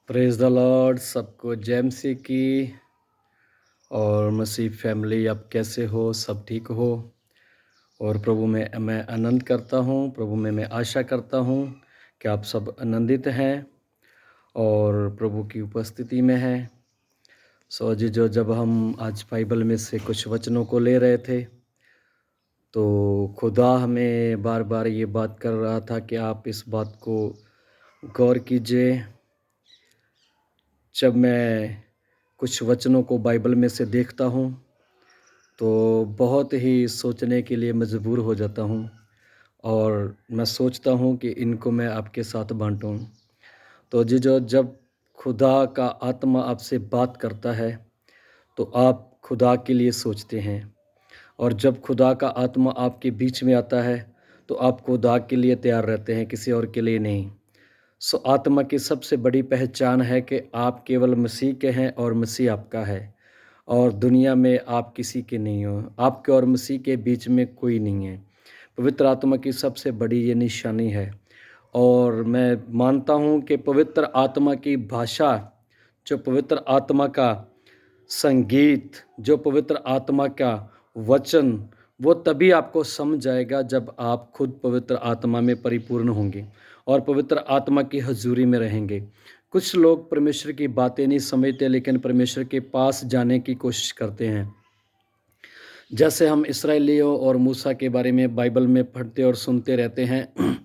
Praise the Lord. सबको जय मसीह की। और मसीह फैमिली, आप कैसे हो? सब ठीक हो? और प्रभु में मैं आनंद करता हूँ, प्रभु में मैं आशा करता हूँ कि आप सब आनंदित हैं और प्रभु की उपस्थिति में हैं। जी, जब हम आज बाइबल में से कुछ वचनों को ले रहे थे तो खुदा हमें बार बार ये बात कर रहा था कि आप इस बात को गौर कीजिए। जब मैं कुछ वचनों को बाइबल में से देखता हूँ तो बहुत ही सोचने के लिए मजबूर हो जाता हूँ और मैं सोचता हूँ कि इनको मैं आपके साथ बांटूँ। तो जब खुदा का आत्मा आपसे बात करता है तो आप खुदा के लिए सोचते हैं, और जब खुदा का आत्मा आपके बीच में आता है तो आप खुदा के लिए तैयार रहते हैं, किसी और के लिए नहीं। आत्मा की सबसे बड़ी पहचान है कि आप केवल मसीह के हैं और मसीह आपका है, और दुनिया में आप किसी के नहीं हो। आपके और मसीह के बीच में कोई नहीं है। पवित्र आत्मा की सबसे बड़ी ये निशानी है। और मैं मानता हूँ कि पवित्र आत्मा की भाषा, जो पवित्र आत्मा का संगीत, जो पवित्र आत्मा का वचन, वो तभी आपको समझ आएगा जब आप खुद पवित्र आत्मा में परिपूर्ण होंगे और पवित्र आत्मा की हजूरी में रहेंगे। कुछ लोग परमेश्वर की बातें नहीं समझते, लेकिन परमेश्वर के पास जाने की कोशिश करते हैं। जैसे हम इसराइलियों और मूसा के बारे में बाइबल में पढ़ते और सुनते रहते हैं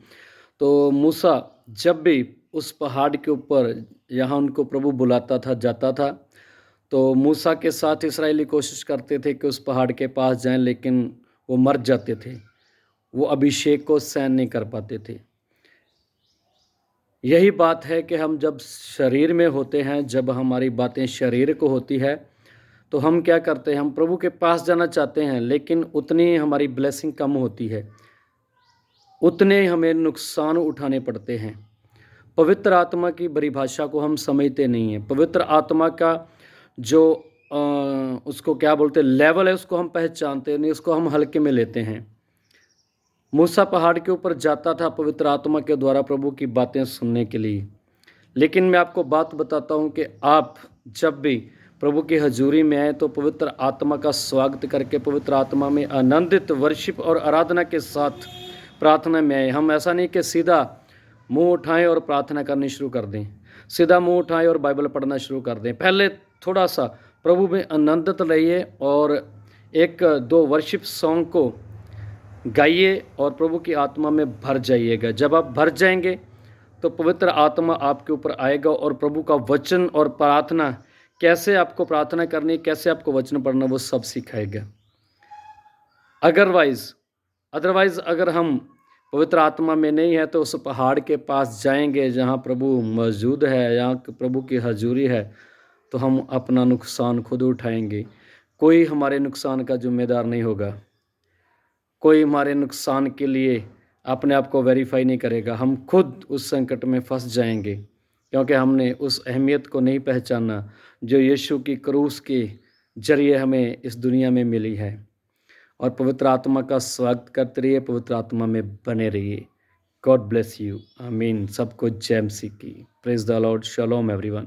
तो मूसा जब भी उस पहाड़ के ऊपर, यहाँ उनको प्रभु बुलाता था, जाता था, तो मूसा के साथ इसराइली कोशिश करते थे कि उस पहाड़ के पास जाएं, लेकिन वो मर जाते थे। वो अभिषेक को सहन नहीं कर पाते थे। यही बात है कि हम जब शरीर में होते हैं, जब हमारी बातें शरीर को होती है, तो हम क्या करते हैं? हम प्रभु के पास जाना चाहते हैं, लेकिन उतनी हमारी ब्लेसिंग कम होती है, उतने हमें नुकसान उठाने पड़ते हैं। पवित्र आत्मा की परिभाषा को हम समझते नहीं हैं। पवित्र आत्मा का जो उसको क्या बोलते हैं, लेवल है, उसको हम पहचानते नहीं, उसको हम हल्के में लेते हैं। मूसा पहाड़ के ऊपर जाता था पवित्र आत्मा के द्वारा प्रभु की बातें सुनने के लिए। लेकिन मैं आपको बात बताता हूँ कि आप जब भी प्रभु की हजूरी में आए तो पवित्र आत्मा का स्वागत करके पवित्र आत्मा में आनंदित वर्शिप और आराधना के साथ प्रार्थना में आए। हम ऐसा नहीं कि सीधा मुंह उठाएं और प्रार्थना करनी शुरू कर दें, सीधा मुंह उठाएं और बाइबल पढ़ना शुरू कर दें। पहले थोड़ा सा प्रभु में आनंदित रहिए और एक दो वर्शिप सॉन्ग को गाइए और प्रभु की आत्मा में भर जाइएगा। जब आप भर जाएंगे तो पवित्र आत्मा आपके ऊपर आएगा और प्रभु का वचन और प्रार्थना, कैसे आपको प्रार्थना करनी, कैसे आपको वचन पढ़ना, वो सब सिखाएगा। अदरवाइज अगर हम पवित्र आत्मा में नहीं है तो उस पहाड़ के पास जाएंगे जहाँ प्रभु मौजूद है, यहाँ प्रभु की हजूरी है, तो हम अपना नुकसान खुद उठाएंगे। कोई हमारे नुकसान का जिम्मेदार नहीं होगा। कोई हमारे नुकसान के लिए अपने आप को वेरीफाई नहीं करेगा। हम खुद उस संकट में फंस जाएंगे, क्योंकि हमने उस अहमियत को नहीं पहचाना जो यीशु की क्रूस के जरिए हमें इस दुनिया में मिली है। और पवित्र आत्मा का स्वागत करते रहिए, पवित्र आत्मा में बने रहिए। God bless you. आमीन। सबको जय मसीह की। Praise the Lord. Shalom everyone.